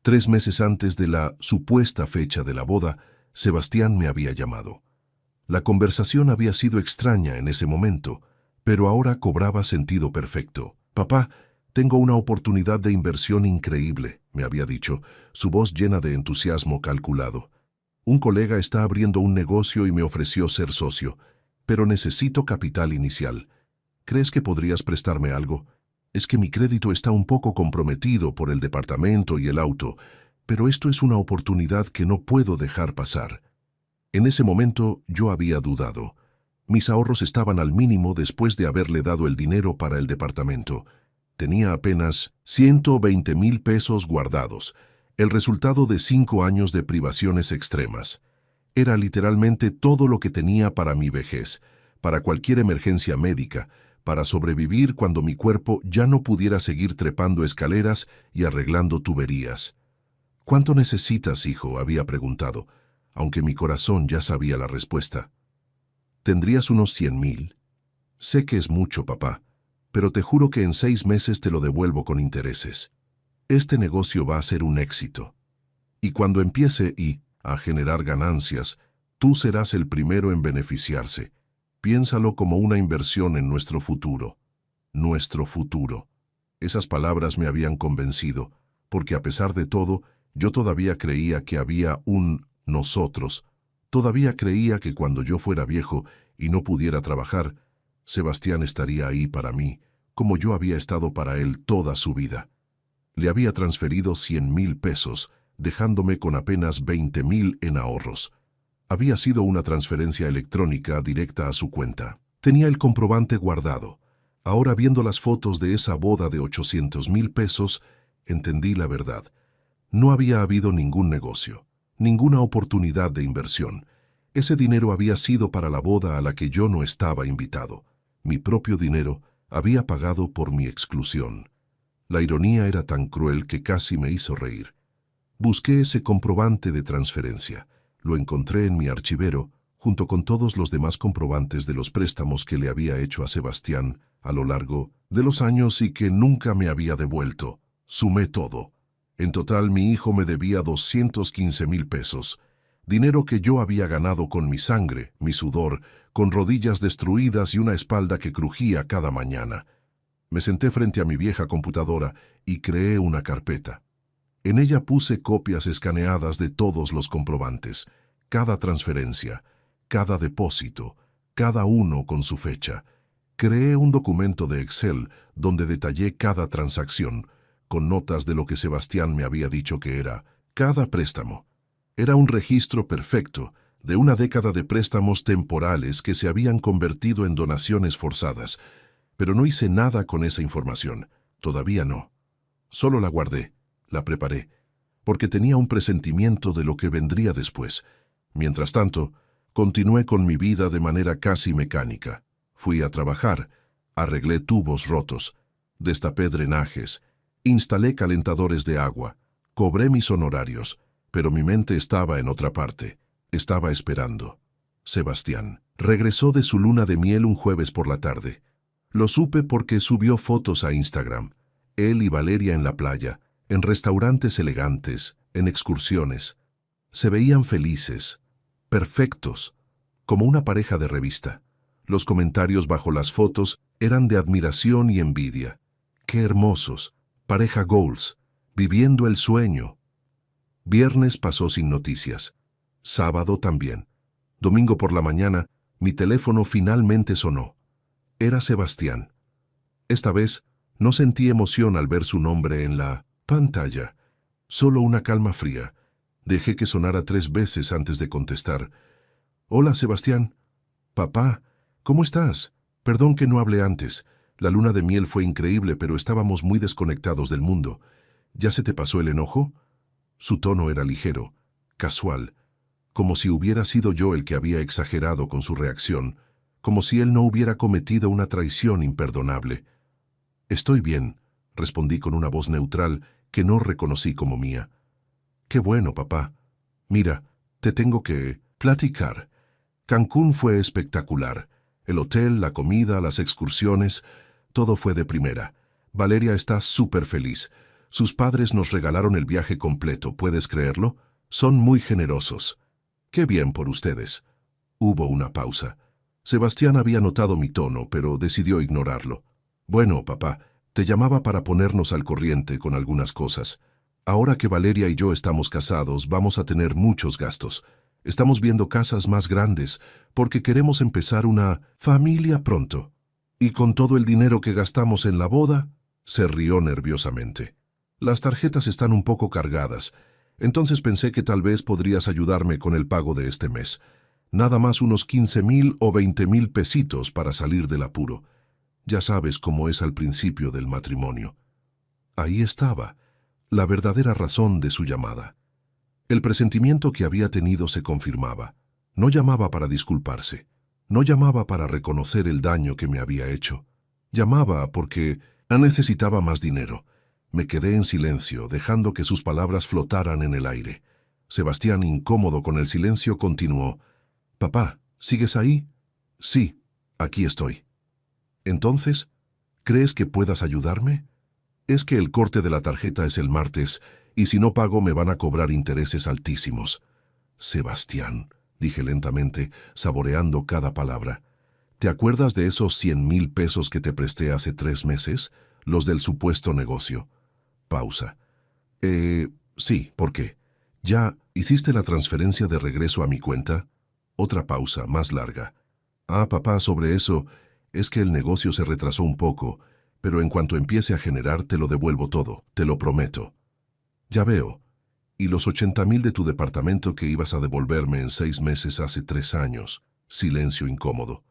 3 meses antes de la supuesta fecha de la boda, Sebastián me había llamado. La conversación había sido extraña en ese momento, pero ahora cobraba sentido perfecto. «Papá, tengo una oportunidad de inversión increíble», me había dicho, su voz llena de entusiasmo calculado. «Un colega está abriendo un negocio y me ofreció ser socio, pero necesito capital inicial. ¿Crees que podrías prestarme algo? Es que mi crédito está un poco comprometido por el departamento y el auto, pero esto es una oportunidad que no puedo dejar pasar». En ese momento yo había dudado. Mis ahorros estaban al mínimo después de haberle dado el dinero para el departamento. Tenía apenas 120,000 pesos guardados, el resultado de 5 años de privaciones extremas. Era literalmente todo lo que tenía para mi vejez, para cualquier emergencia médica, para sobrevivir cuando mi cuerpo ya no pudiera seguir trepando escaleras y arreglando tuberías. «¿Cuánto necesitas, hijo?», había preguntado, aunque mi corazón ya sabía la respuesta. «¿Tendrías unos 100,000? Sé que es mucho, papá, pero te juro que en 6 meses te lo devuelvo con intereses. Este negocio va a ser un éxito. Y cuando empiece a generar ganancias, tú serás el primero en beneficiarse. Piénsalo como una inversión en nuestro futuro». Nuestro futuro. Esas palabras me habían convencido, porque a pesar de todo, yo todavía creía que había un nosotros. Todavía creía que cuando yo fuera viejo y no pudiera trabajar, Sebastián estaría ahí para mí, como yo había estado para él toda su vida. Le había transferido 100,000 pesos, dejándome con apenas 20,000 en ahorros. Había sido una transferencia electrónica directa a su cuenta. Tenía el comprobante guardado. Ahora, viendo las fotos de esa boda de 800,000 pesos, entendí la verdad. No había habido ningún negocio, ninguna oportunidad de inversión. Ese dinero había sido para la boda a la que yo no estaba invitado. Mi propio dinero había pagado por mi exclusión. La ironía era tan cruel que casi me hizo reír. Busqué ese comprobante de transferencia. Lo encontré en mi archivero, junto con todos los demás comprobantes de los préstamos que le había hecho a Sebastián a lo largo de los años y que nunca me había devuelto. Sumé todo. En total, mi hijo me debía 215,000 pesos, dinero que yo había ganado con mi sangre, mi sudor, con rodillas destruidas y una espalda que crujía cada mañana. Me senté frente a mi vieja computadora y creé una carpeta. En ella puse copias escaneadas de todos los comprobantes, cada transferencia, cada depósito, cada uno con su fecha. Creé un documento de Excel donde detallé cada transacción, con notas de lo que Sebastián me había dicho que era cada préstamo. Era un registro perfecto de una década de préstamos temporales que se habían convertido en donaciones forzadas, pero no hice nada con esa información. Todavía no. Solo la guardé, la preparé, porque tenía un presentimiento de lo que vendría después. Mientras tanto, continué con mi vida de manera casi mecánica. Fui a trabajar, arreglé tubos rotos, destapé drenajes, instalé calentadores de agua, cobré mis honorarios, pero mi mente estaba en otra parte. Estaba esperando. Sebastián regresó de su luna de miel un jueves por la tarde. Lo supe porque subió fotos a Instagram. Él y Valeria en la playa, en restaurantes elegantes, en excursiones. Se veían felices, perfectos, como una pareja de revista. Los comentarios bajo las fotos eran de admiración y envidia. ¡Qué hermosos! Pareja goals, viviendo el sueño. Viernes pasó sin noticias. Sábado también. Domingo por la mañana, mi teléfono finalmente sonó. Era Sebastián. Esta vez, no sentí emoción al ver su nombre en la pantalla. Solo una calma fría. Dejé que sonara 3 veces antes de contestar. «Hola, Sebastián». «Papá, ¿cómo estás? Perdón que no hablé antes. La luna de miel fue increíble, pero estábamos muy desconectados del mundo. ¿Ya se te pasó el enojo?». Su tono era ligero, casual, como si hubiera sido yo el que había exagerado con su reacción, como si él no hubiera cometido una traición imperdonable. «Estoy bien», respondí con una voz neutral que no reconocí como mía. «Qué bueno, papá. Mira, te tengo que platicar. Cancún fue espectacular. El hotel, la comida, las excursiones, todo fue de primera. Valeria está súper feliz. Sus padres nos regalaron el viaje completo, ¿puedes creerlo? Son muy generosos. Qué bien por ustedes. Hubo una pausa. Sebastián había notado mi tono, pero decidió ignorarlo. Bueno, papá, te llamaba para ponernos al corriente con algunas cosas. Ahora que Valeria y yo estamos casados, vamos a tener muchos gastos. Estamos viendo casas más grandes, porque queremos empezar una familia pronto. Y con todo el dinero que gastamos en la boda, se rió nerviosamente. Las tarjetas están un poco cargadas, entonces pensé que tal vez podrías ayudarme con el pago de este mes. Nada más unos 15,000 o 20,000 pesitos para salir del apuro. Ya sabes cómo es al principio del matrimonio. Ahí estaba, la verdadera razón de su llamada. El presentimiento que había tenido se confirmaba. No llamaba para disculparse. No llamaba para reconocer el daño que me había hecho. Llamaba porque necesitaba más dinero. Me quedé en silencio, dejando que sus palabras flotaran en el aire. Sebastián, incómodo con el silencio, continuó. «Papá, ¿sigues ahí?» «Sí, aquí estoy». «Entonces, ¿crees que puedas ayudarme?» «Es que el corte de la tarjeta es el martes, y si no pago me van a cobrar intereses altísimos». «Sebastián», dije lentamente, saboreando cada palabra, ¿te acuerdas de esos 100,000 pesos que te presté hace 3 meses? Los del supuesto negocio. Pausa. Sí, ¿por qué? ¿Ya hiciste la transferencia de regreso a mi cuenta? Otra pausa, más larga. Papá, sobre eso, es que el negocio se retrasó un poco, pero en cuanto empiece a generar te lo devuelvo todo, te lo prometo. Ya veo. ¿Y los 80,000 de tu departamento que ibas a devolverme en 6 meses hace 3 años? Silencio incómodo.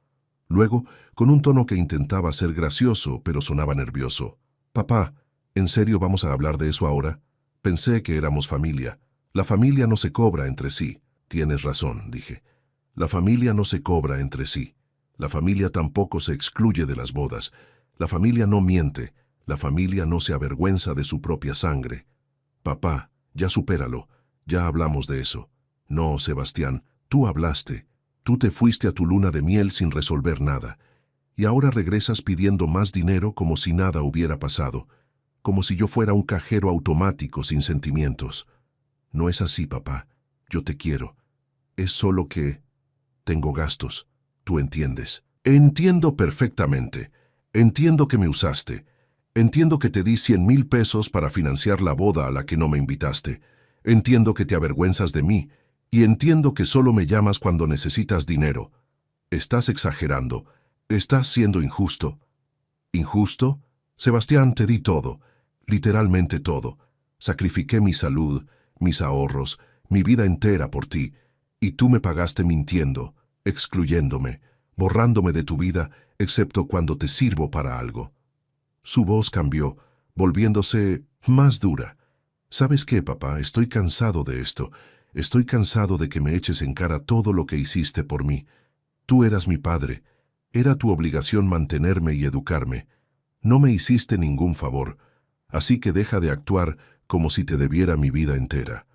Luego, con un tono que intentaba ser gracioso, pero sonaba nervioso. Papá, ¿en serio vamos a hablar de eso ahora? Pensé que éramos familia. La familia no se cobra entre sí. Tienes razón, dije. La familia no se cobra entre sí. La familia tampoco se excluye de las bodas. La familia no miente. La familia no se avergüenza de su propia sangre. Papá, ya supéralo. Ya hablamos de eso. No, Sebastián, tú hablaste. Tú te fuiste a tu luna de miel sin resolver nada. Y ahora regresas pidiendo más dinero como si nada hubiera pasado. Como si yo fuera un cajero automático sin sentimientos. No es así, papá. Yo te quiero. Es solo que tengo gastos. Tú entiendes. Entiendo perfectamente. Entiendo que me usaste. Entiendo que te di 100,000 pesos para financiar la boda a la que no me invitaste. Entiendo que te avergüenzas de mí. Y entiendo que solo me llamas cuando necesitas dinero. Estás exagerando. Estás siendo injusto. ¿Injusto? Sebastián, te di todo. Literalmente todo. Sacrifiqué mi salud, mis ahorros, mi vida entera por ti. Y tú me pagaste mintiendo, excluyéndome, borrándome de tu vida, excepto cuando te sirvo para algo. Su voz cambió, volviéndose más dura. ¿Sabes qué, papá? Estoy cansado de esto. Estoy cansado de que me eches en cara todo lo que hiciste por mí. Tú eras mi padre. Era tu obligación mantenerme y educarme. No me hiciste ningún favor, así que deja de actuar como si te debiera mi vida entera.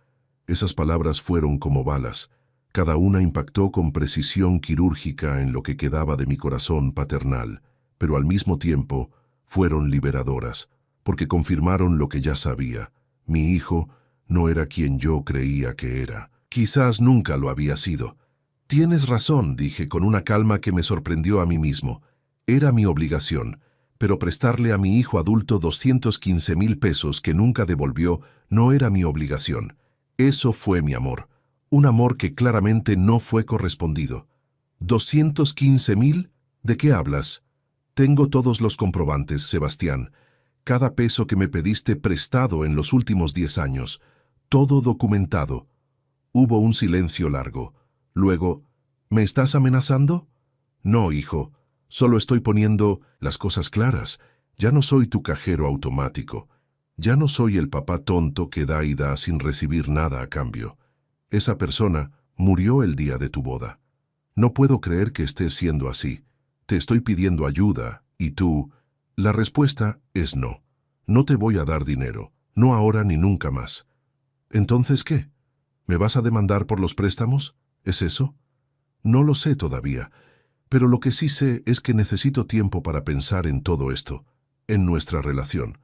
Esas palabras fueron como balas. Cada una impactó con precisión quirúrgica en lo que quedaba de mi corazón paternal, pero al mismo tiempo fueron liberadoras, porque confirmaron lo que ya sabía. Mi hijo no era quien yo creía que era. Quizás nunca lo había sido. Tienes razón, dije con una calma que me sorprendió a mí mismo. Era mi obligación, pero prestarle a mi hijo adulto 215,000 pesos que nunca devolvió no era mi obligación. Eso fue mi amor. Un amor que claramente no fue correspondido. ¿215,000? ¿De qué hablas? Tengo todos los comprobantes, Sebastián. Cada peso que me pediste prestado en los últimos 10 años. Todo documentado. Hubo un silencio largo. Luego, ¿me estás amenazando? No, hijo. Solo estoy poniendo las cosas claras. Ya no soy tu cajero automático. Ya no soy el papá tonto que da y da sin recibir nada a cambio. Esa persona murió el día de tu boda. No puedo creer que estés siendo así. Te estoy pidiendo ayuda, y tú... La respuesta es no. No te voy a dar dinero. No ahora ni nunca más. ¿Entonces qué? ¿Me vas a demandar por los préstamos? ¿Es eso? No lo sé todavía. Pero lo que sí sé es que necesito tiempo para pensar en todo esto, en nuestra relación,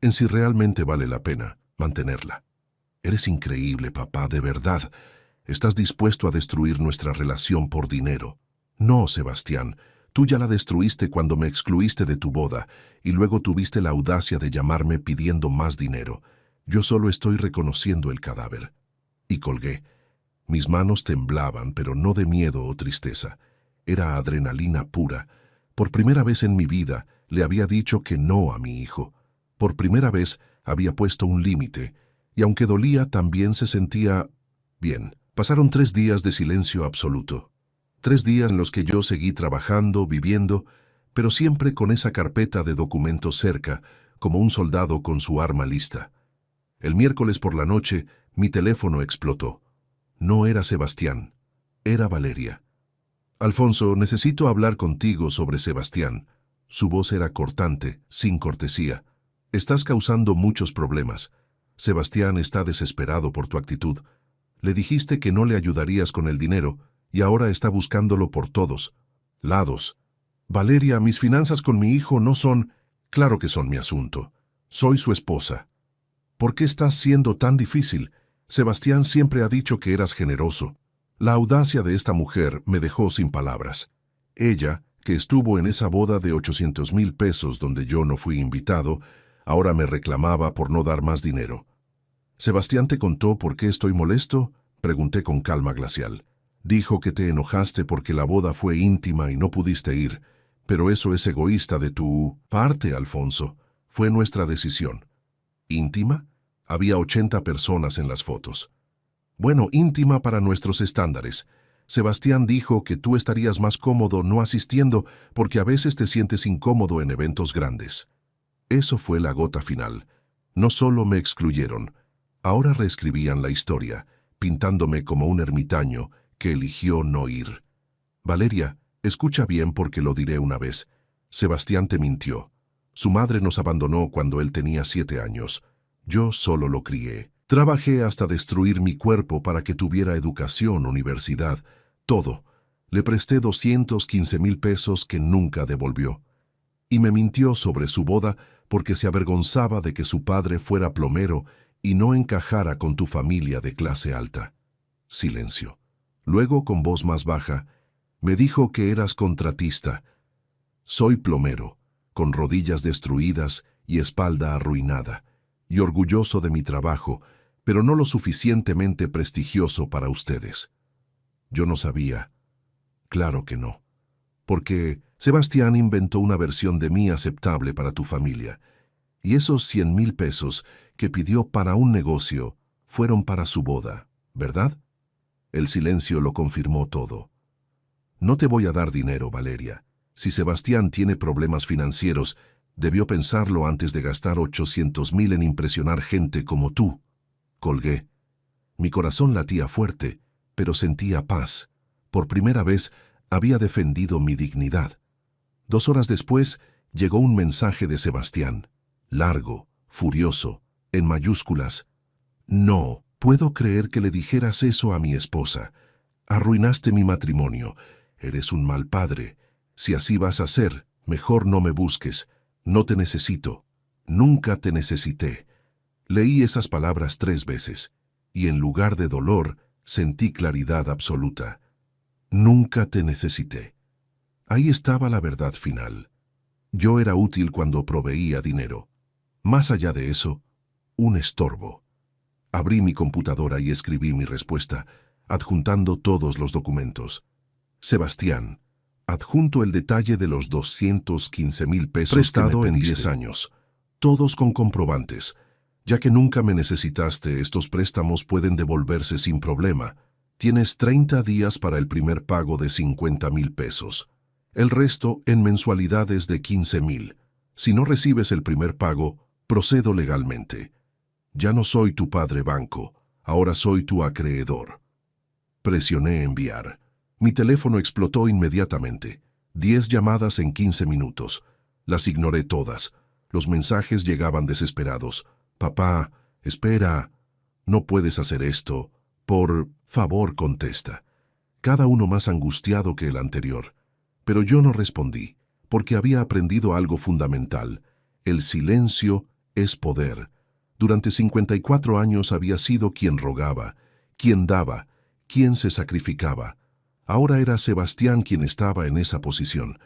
en si realmente vale la pena mantenerla. Eres increíble, papá, de verdad. Estás dispuesto a destruir nuestra relación por dinero. No, Sebastián, tú ya la destruiste cuando me excluiste de tu boda y luego tuviste la audacia de llamarme pidiendo más dinero. Yo solo estoy reconociendo el cadáver. Y colgué. Mis manos temblaban, pero no de miedo o tristeza. Era adrenalina pura. Por primera vez en mi vida le había dicho que no a mi hijo. Por primera vez había puesto un límite, y aunque dolía, también se sentía bien. Pasaron 3 días de silencio absoluto. 3 días en los que yo seguí trabajando, viviendo, pero siempre con esa carpeta de documentos cerca, como un soldado con su arma lista. El miércoles por la noche, mi teléfono explotó. No era Sebastián, era Valeria. Alfonso, necesito hablar contigo sobre Sebastián. Su voz era cortante, sin cortesía. Estás causando muchos problemas. Sebastián está desesperado por tu actitud. Le dijiste que no le ayudarías con el dinero y ahora está buscándolo por todos lados. Valeria, mis finanzas con mi hijo no son... Claro que son mi asunto. Soy su esposa. ¿Por qué estás siendo tan difícil? Sebastián siempre ha dicho que eras generoso. La audacia de esta mujer me dejó sin palabras. Ella, que estuvo en esa boda de 800,000 pesos donde yo no fui invitado, ahora me reclamaba por no dar más dinero. ¿Sebastián te contó por qué estoy molesto? Pregunté con calma glacial. Dijo que te enojaste porque la boda fue íntima y no pudiste ir, pero eso es egoísta de tu parte, Alfonso. Fue nuestra decisión. ¿Íntima? Había 80 personas en las fotos. Bueno, íntima para nuestros estándares. Sebastián dijo que tú estarías más cómodo no asistiendo porque a veces te sientes incómodo en eventos grandes. Eso fue la gota final. No solo me excluyeron, ahora reescribían la historia, pintándome como un ermitaño que eligió no ir. Valeria, escucha bien porque lo diré una vez. Sebastián te mintió. Su madre nos abandonó cuando él tenía 7 años. Yo solo lo crié. Trabajé hasta destruir mi cuerpo para que tuviera educación, universidad, todo. Le presté 215,000 pesos que nunca devolvió. Y me mintió sobre su boda porque se avergonzaba de que su padre fuera plomero y no encajara con tu familia de clase alta. Silencio. Luego, con voz más baja, me dijo que eras contratista. Soy plomero, con rodillas destruidas y espalda arruinada, y orgulloso de mi trabajo, pero no lo suficientemente prestigioso para ustedes. Yo no sabía. Claro que no. Porque Sebastián inventó una versión de mí aceptable para tu familia, y esos 100,000 pesos que pidió para un negocio fueron para su boda, ¿verdad? El silencio lo confirmó todo. No te voy a dar dinero, Valeria. Si Sebastián tiene problemas financieros, debió pensarlo antes de gastar 800,000 en impresionar gente como tú. Colgué. Mi corazón latía fuerte, pero sentía paz. Por primera vez había defendido mi dignidad. 2 horas después llegó un mensaje de Sebastián, largo, furioso, en mayúsculas. No puedo creer que le dijeras eso a mi esposa. Arruinaste mi matrimonio. Eres un mal padre. Si así vas a ser, mejor no me busques. No te necesito. Nunca te necesité. Leí esas palabras 3 veces, y en lugar de dolor, sentí claridad absoluta. Nunca te necesité. Ahí estaba la verdad final. Yo era útil cuando proveía dinero. Más allá de eso, un estorbo. Abrí mi computadora y escribí mi respuesta, adjuntando todos los documentos. Sebastián, adjunto el detalle de los 215,000 pesos prestado en 10 años, todos con comprobantes. Ya que nunca me necesitaste, estos préstamos pueden devolverse sin problema. Tienes 30 días para el primer pago de 50,000 pesos. El resto en mensualidades de 15,000. Si no recibes el primer pago, procedo legalmente. Ya no soy tu padre banco, ahora soy tu acreedor. Presioné enviar. Mi teléfono explotó inmediatamente. 10 llamadas en 15 minutos. Las ignoré todas. Los mensajes llegaban desesperados. Papá, espera. No puedes hacer esto. Por favor, contesta. Cada uno más angustiado que el anterior. Pero yo no respondí, porque había aprendido algo fundamental. El silencio es poder. Durante 54 años había sido quien rogaba, quien daba, quien se sacrificaba. Ahora era Sebastián quien estaba en esa posición.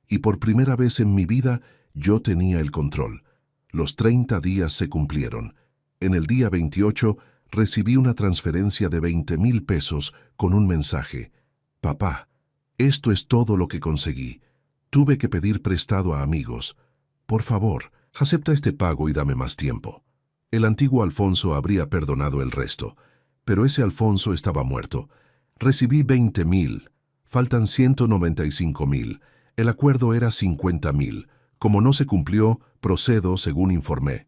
Y por primera vez en mi vida yo tenía el control. Los 30 días se cumplieron. En el día 28 recibí una transferencia de 20,000 pesos con un mensaje. Papá, esto es todo lo que conseguí. Tuve que pedir prestado a amigos. Por favor, acepta este pago y dame más tiempo. El antiguo Alfonso habría perdonado el resto, pero ese Alfonso estaba muerto. Recibí 20,000. Faltan 195,000. El acuerdo era 50,000. Como no se cumplió, procedo según informé.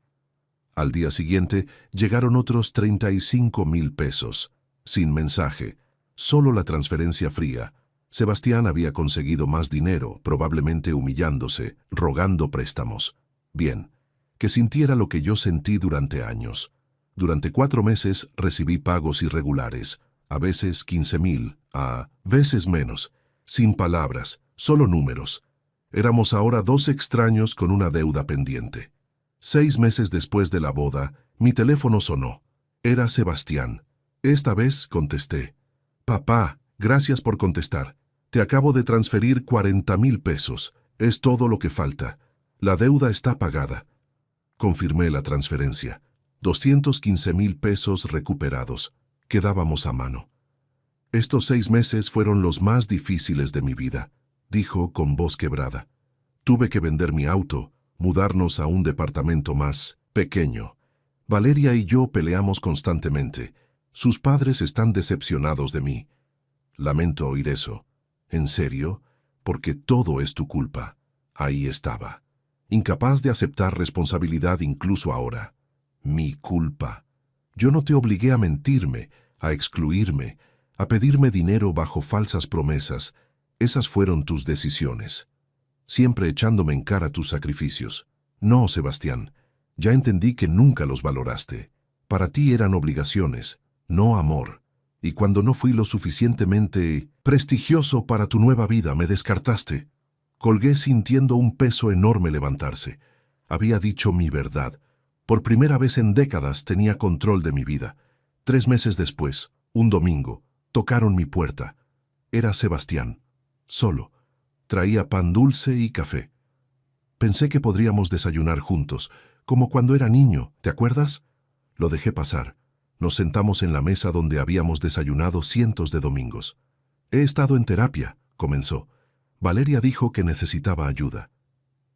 Al día siguiente llegaron otros 35,000 pesos. Sin mensaje, solo la transferencia fría. Sebastián había conseguido más dinero, probablemente humillándose, rogando préstamos. Bien, que sintiera lo que yo sentí durante años. Durante 4 meses recibí pagos irregulares, a veces 15,000, a veces menos, sin palabras, solo números. Éramos ahora 2 extraños con una deuda pendiente. 6 meses después de la boda, mi teléfono sonó. Era Sebastián. Esta vez contesté. Papá, gracias por contestar. Te acabo de transferir 40,000 pesos. Es todo lo que falta. La deuda está pagada. Confirmé la transferencia. 215,000 pesos recuperados. Quedábamos a mano. Estos 6 meses fueron los más difíciles de mi vida, dijo con voz quebrada. Tuve que vender mi auto, mudarnos a un departamento más pequeño. Valeria y yo peleamos constantemente. Sus padres están decepcionados de mí. Lamento oír eso. ¿En serio? Porque todo es tu culpa. Ahí estaba. Incapaz de aceptar responsabilidad incluso ahora. Mi culpa. Yo no te obligué a mentirme, a excluirme, a pedirme dinero bajo falsas promesas. Esas fueron tus decisiones. Siempre echándome en cara tus sacrificios. No, Sebastián, ya entendí que nunca los valoraste. Para ti eran obligaciones, no amor. Y cuando no fui lo suficientemente prestigioso para tu nueva vida, me descartaste. Colgué sintiendo un peso enorme levantarse. Había dicho mi verdad. Por primera vez en décadas tenía control de mi vida. 3 meses después, un domingo, tocaron mi puerta. Era Sebastián, solo. Traía pan dulce y café. Pensé que podríamos desayunar juntos, como cuando era niño, ¿te acuerdas? Lo dejé pasar. Nos sentamos en la mesa donde habíamos desayunado cientos de domingos. He estado en terapia, comenzó. Valeria dijo que necesitaba ayuda.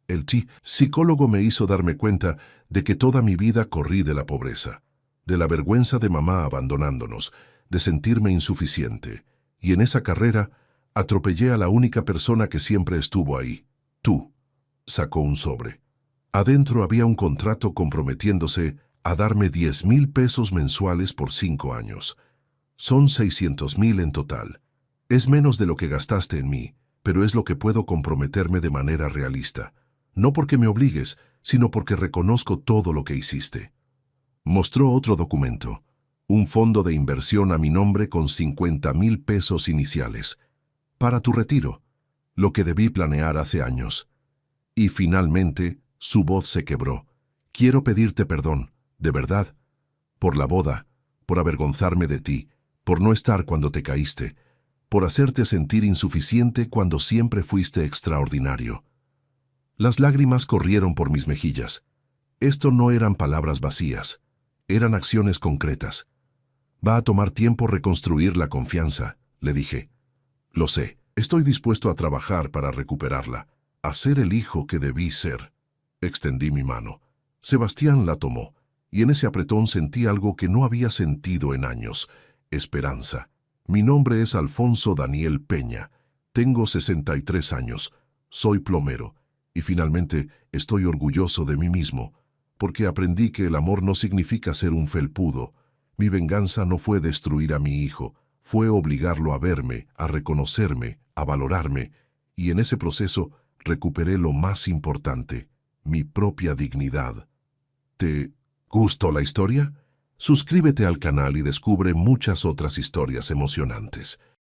El psicólogo me hizo darme cuenta de que toda mi vida corrí de la pobreza, de la vergüenza de mamá abandonándonos, de sentirme insuficiente. Y en esa carrera atropellé a la única persona que siempre estuvo ahí, tú. Sacó un sobre. Adentro había un contrato comprometiéndose a darme 10,000 pesos mensuales por 5 años. Son 600,000 en total. Es menos de lo que gastaste en mí, pero es lo que puedo comprometerme de manera realista. No porque me obligues, sino porque reconozco todo lo que hiciste. Mostró otro documento. Un fondo de inversión a mi nombre con 50,000 pesos iniciales. Para tu retiro. Lo que debí planear hace años. Y finalmente, su voz se quebró. Quiero pedirte perdón, de verdad. Por la boda, por avergonzarme de ti, por no estar cuando te caíste, por hacerte sentir insuficiente cuando siempre fuiste extraordinario. Las lágrimas corrieron por mis mejillas. Esto no eran palabras vacías, eran acciones concretas. Va a tomar tiempo reconstruir la confianza, le dije. Lo sé, estoy dispuesto a trabajar para recuperarla, a ser el hijo que debí ser. Extendí mi mano. Sebastián la tomó, y en ese apretón sentí algo que no había sentido en años: esperanza. Mi nombre es Alfonso Daniel Peña. Tengo 63 años. Soy plomero. Y finalmente estoy orgulloso de mí mismo, porque aprendí que el amor no significa ser un felpudo. Mi venganza no fue destruir a mi hijo, fue obligarlo a verme, a reconocerme, a valorarme, y en ese proceso recuperé lo más importante, mi propia dignidad. ¿Te gustó la historia? Suscríbete al canal y descubre muchas otras historias emocionantes.